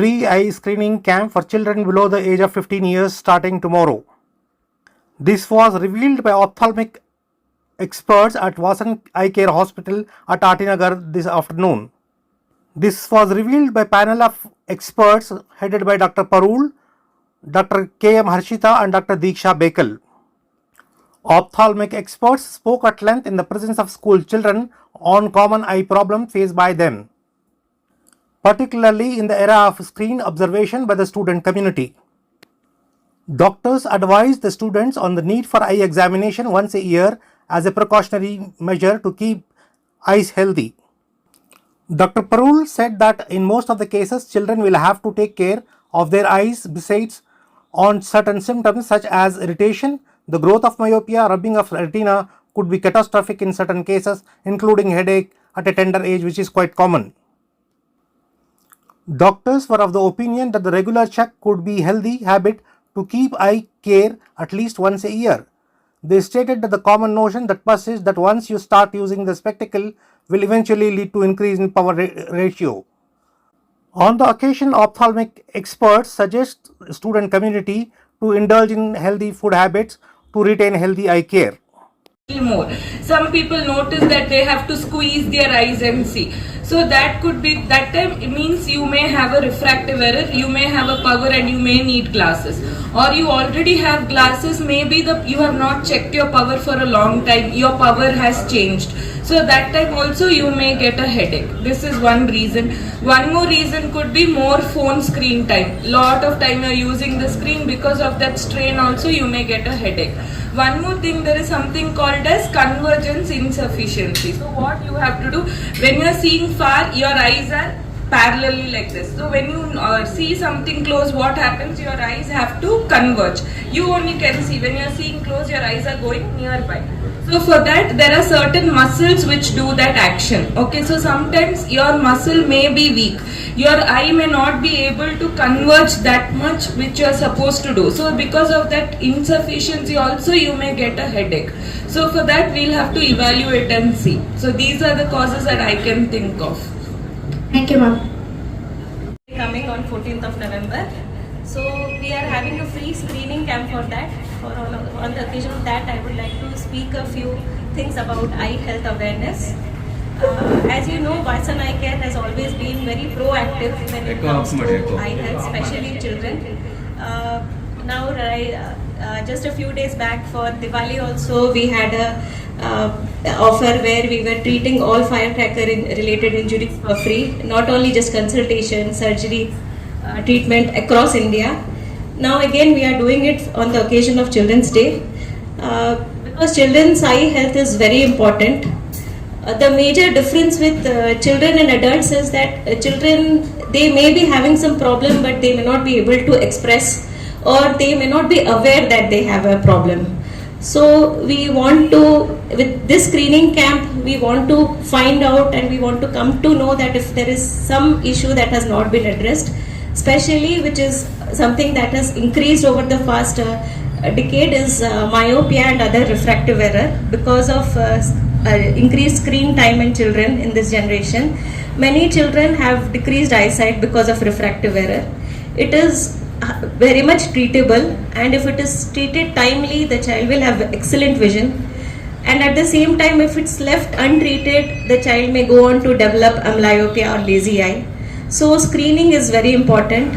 free eye screening camp for children below the age of 15 years starting tomorrow. This was revealed by ophthalmic experts at Vasan Eye Care Hospital at Atinagar this afternoon. This was revealed by a panel of experts headed by Dr. Parul, Dr. K.M. Harshita and Dr. Deeksha Bekal. Ophthalmic experts spoke at length in the presence of school children on common eye problem faced by them, particularly in the era of screen observation by the student community. Doctors advised the students on the need for eye examination once a year as a precautionary measure to keep eyes healthy. Dr. Parul said that in most of the cases, children will have to take care of their eyes besides on certain symptoms such as irritation. The growth of myopia, rubbing of retina could be catastrophic in certain cases, including headache at a tender age, which is quite common. Doctors were of the opinion that the regular check could be a healthy habit to keep eye care at least once a year. They stated that the common notion that persists that once you start using the spectacle will eventually lead to increase in power ratio. On the occasion, ophthalmic experts suggest student community to indulge in healthy food habits to retain healthy eye care. More. Some people notice that they have to squeeze their eyes and see. So that could be, that time it means you may have a refractive error, you may have a power and you may need glasses. Or you already have glasses, maybe you have not checked your power for a long time, your power has changed. So that time also you may get a headache. This is one reason. One more reason could be more phone screen time. Lot of time you are using the screen, because of that strain also you may get a headache. One more thing, there is something called as convergence insufficiency. So what you have to do, when you are seeing far, your eyes are parallelly like this. So when you see something close, what happens? Your eyes have to converge. You only can see. When you are seeing close, your eyes are going nearby. So for that, there are certain muscles which do that action. Okay, so sometimes your muscle may be weak. Your eye may not be able to converge that much which you are supposed to do. So because of that insufficiency also you may get a headache. So for that we'll have to evaluate and see. So these are the causes that I can think of. Thank you, ma'am. Coming on 14th of November. So we are having a free screening camp for that. On the occasion of that, I would like to speak a few things about eye health awareness. As you know, Vasan Eye Care has always been very proactive when it comes to eye health, especially children. Just a few days back for Diwali also, we had a offer where we were treating all firecracker related injuries for free, not only just consultation, surgery, treatment across India. Now again we are doing it on the occasion of Children's Day because children's eye health is very important. The major difference with children and adults is that children, they may be having some problem but they may not be able to express, or they may not be aware that they have a problem. So we want to, with this screening camp, we want to find out and we want to come to know that if there is some issue that has not been addressed, especially which is something that has increased over the past decade, is myopia and other refractive error because of increased screen time in children in this generation. Many children have decreased eyesight because of refractive error. It is very much treatable, and if it is treated timely, the child will have excellent vision. And at the same time, if it's left untreated, the child may go on to develop amblyopia or lazy eye. So screening is very important.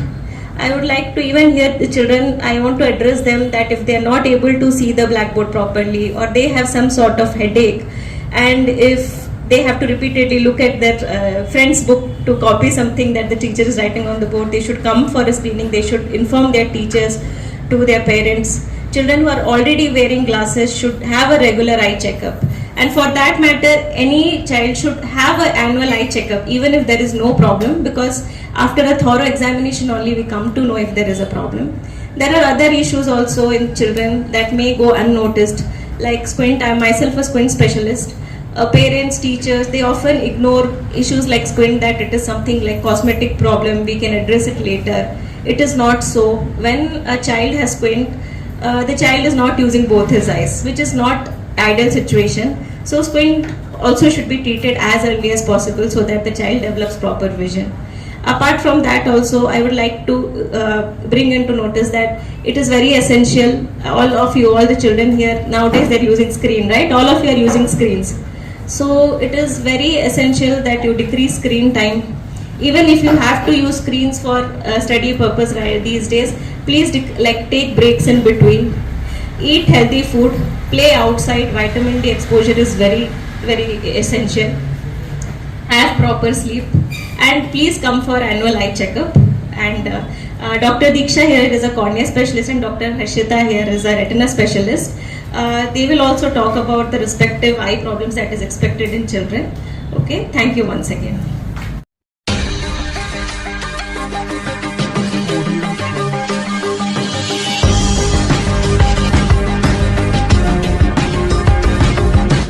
I would like to even hear the children, I want to address them that if they are not able to see the blackboard properly, or they have some sort of headache, and if they have to repeatedly look at their friend's book to copy something that the teacher is writing on the board, they should come for a screening. They should inform their teachers, to their parents. Children who are already wearing glasses should have a regular eye checkup. And for that matter, any child should have an annual eye checkup, even if there is no problem, because after a thorough examination only we come to know if there is a problem. There are other issues also in children that may go unnoticed, like squint. I am myself a squint specialist. Parents, teachers, they often ignore issues like squint, that it is something like cosmetic problem, we can address it later. It is not so. When a child has squint, the child is not using both his eyes, which is not ideal situation. So squint also should be treated as early as possible so that the child develops proper vision. Apart from that also, I would like to bring into notice that it is very essential, all of you, all the children here, nowadays they're using screen, right? All of you are using screens. So it is very essential that you decrease screen time. Even if you have to use screens for study purpose, right, these days, please take breaks in between. Eat healthy food, play outside, vitamin D exposure is very, very essential. Have proper sleep, and please come for annual eye checkup. And Dr. Diksha here is a cornea specialist, and Dr. Harshita here is a retina specialist. They will also talk about the respective eye problems that is expected in children. Okay, thank you once again.